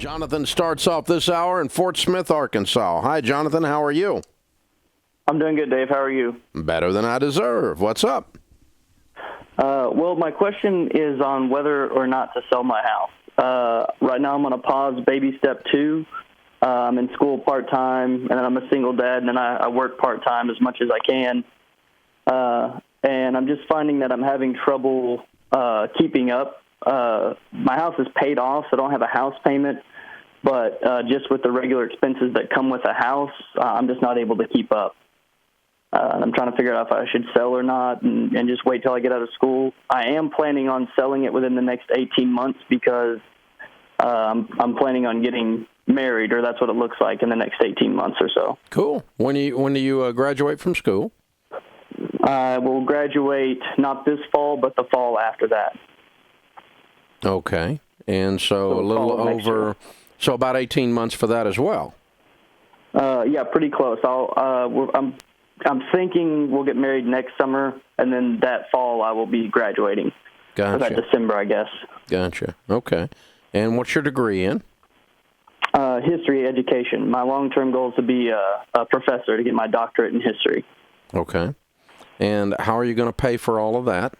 Jonathan starts off this hour in Fort Smith, Arkansas. Hi, Jonathan. How are you? I'm doing good, Dave. How are you? Better than I deserve. What's up? Well, my question is on whether or not to sell my house. Right now I'm on a pause baby step 2. I'm in school part-time, and then I'm a single dad, and then I work part-time as much as I can. And I'm just finding that I'm having trouble keeping up. My house is paid off, so I don't have a house payment. But just with the regular expenses that come with a house, I'm just not able to keep up. I'm trying to figure out if I should sell or not and just wait till I get out of school. I am planning on selling it within the next 18 months because I'm planning on getting married, or that's what it looks like in the next 18 months or so. Cool. When do you graduate from school? I will graduate not this fall, but the fall after that. Okay. And so a little over, so about 18 months for that as well. Yeah, pretty close. I'm thinking we'll get married next summer, and then that fall I will be graduating. Gotcha. Or that December, I guess. Gotcha. Okay. And what's your degree in? History education. My long-term goal is to be a professor, to get my doctorate in history. Okay. And how are you going to pay for all of that?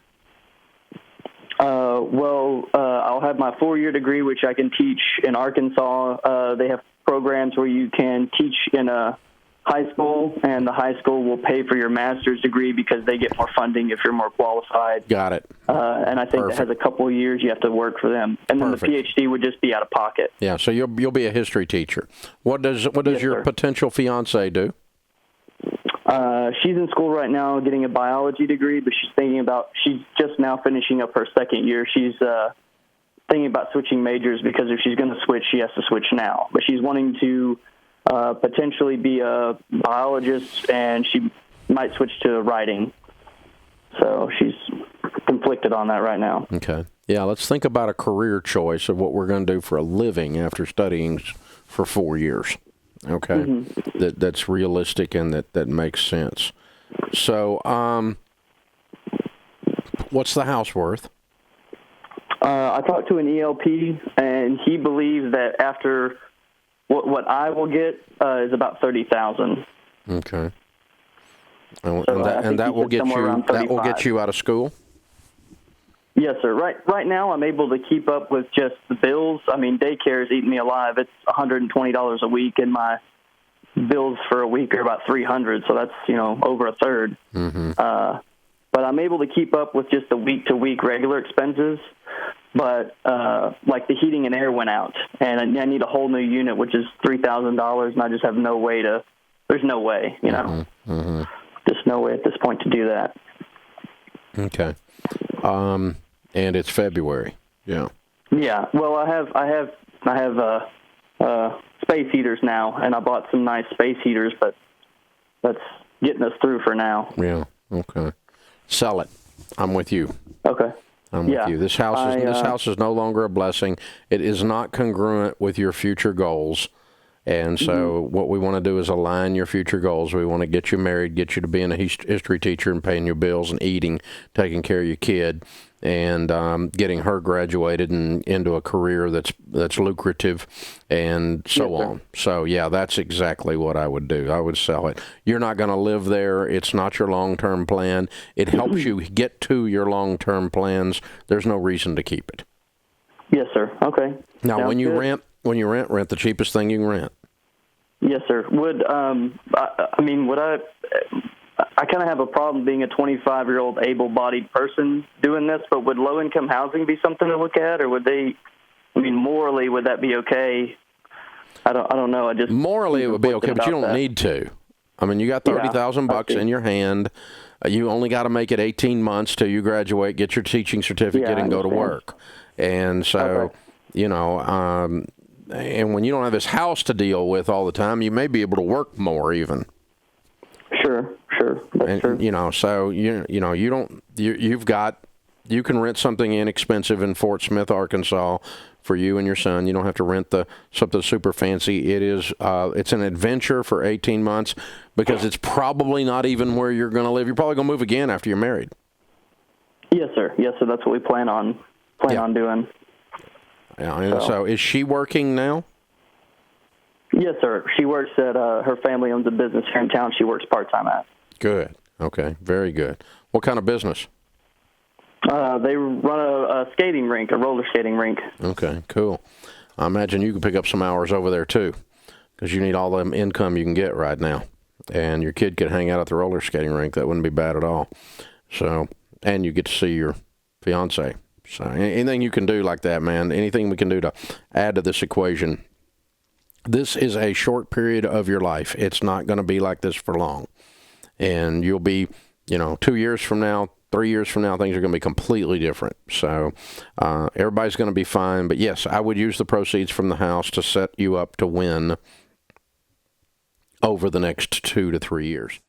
I'll have my 4-year degree, which I can teach in Arkansas. They have programs where you can teach in a high school, and the high school will pay for your master's degree because they get more funding if you're more qualified. Got it. And I think Perfect. that has a couple of years you have to work for them. And then Perfect. the PhD would just be out of pocket. Yeah, so you'll be a history teacher. What does Yes, your sir. potential fiance do? She's in school right now getting a biology degree, but she's just now finishing up her second year. She's thinking about switching majors because if she's going to switch, she has to switch now. But she's wanting to potentially be a biologist, and she might switch to writing. So she's conflicted on that right now. Okay. Yeah, let's think about a career choice of what we're going to do for a living after studying for 4 years. Okay. Mm-hmm. That's realistic and that makes sense. So, what's the house worth? I talked to an ELP, and he believes that after what I will get is about $30,000. Okay. So and that will get you out of school? Yes, sir. Right now, I'm able to keep up with just the bills. I mean, daycare is eating me alive. It's $120 a week, and my bills for a week are about $300. So that's over a third. Mm-hmm. But I'm able to keep up with just the week-to-week regular expenses. But like the heating and air went out, and I need a whole new unit, which is $3,000, and I just have no way to. There's no way, Mm-hmm. Mm-hmm. Just no way at this point to do that. Okay. And it's February. Yeah. Yeah. Well, I have space heaters now, and I bought some nice space heaters, but that's getting us through for now. Yeah. Okay. Sell it. I'm with you. Okay. I'm with you. This house is no longer a blessing. It is not congruent with your future goals. And so what we want to do is align your future goals. We want to get you married, get you to being a history teacher and paying your bills and eating, taking care of your kid, and getting her graduated and into a career that's lucrative and so on. So, yeah, that's exactly what I would do. I would sell it. You're not going to live there. It's not your long-term plan. It helps you get to your long-term plans. There's no reason to keep it. Yes, sir. Okay. Now, Sounds when you good. rent the cheapest thing you can rent. Yes, sir. Would I kind of have a problem being a 25-year-old able-bodied person doing this, but would low-income housing be something to look at, or would they? Morally, would that be okay? I don't know. Morally, it would be okay, but you don't need to. I mean, you got $30,000 in your hand. You only got to make it 18 months till you graduate, get your teaching certificate, and go to work. And so, and when you don't have this house to deal with all the time, you may be able to work more even. Sure. That's true. So you can rent something inexpensive in Fort Smith, Arkansas, for you and your son. You don't have to rent something super fancy. It's an adventure for 18 months because it's probably not even where you're going to live. You're probably going to move again after you're married. Yes, sir. That's what we plan on doing. Yeah. So is she working now? Yes, sir. She works at, her family owns a business here in town she works part-time at. Good. Okay, very good. What kind of business? They run a skating rink, a roller skating rink. Okay, cool. I imagine you can pick up some hours over there, too, because you need all the income you can get right now. And your kid could hang out at the roller skating rink. That wouldn't be bad at all. So, and you get to see your fiance. So anything you can do like that, man, anything we can do to add to this equation. This is a short period of your life. It's not going to be like this for long. And you'll be, 2 years from now, 3 years from now, things are going to be completely different. So everybody's going to be fine. But yes, I would use the proceeds from the house to set you up to win over the next 2 to 3 years.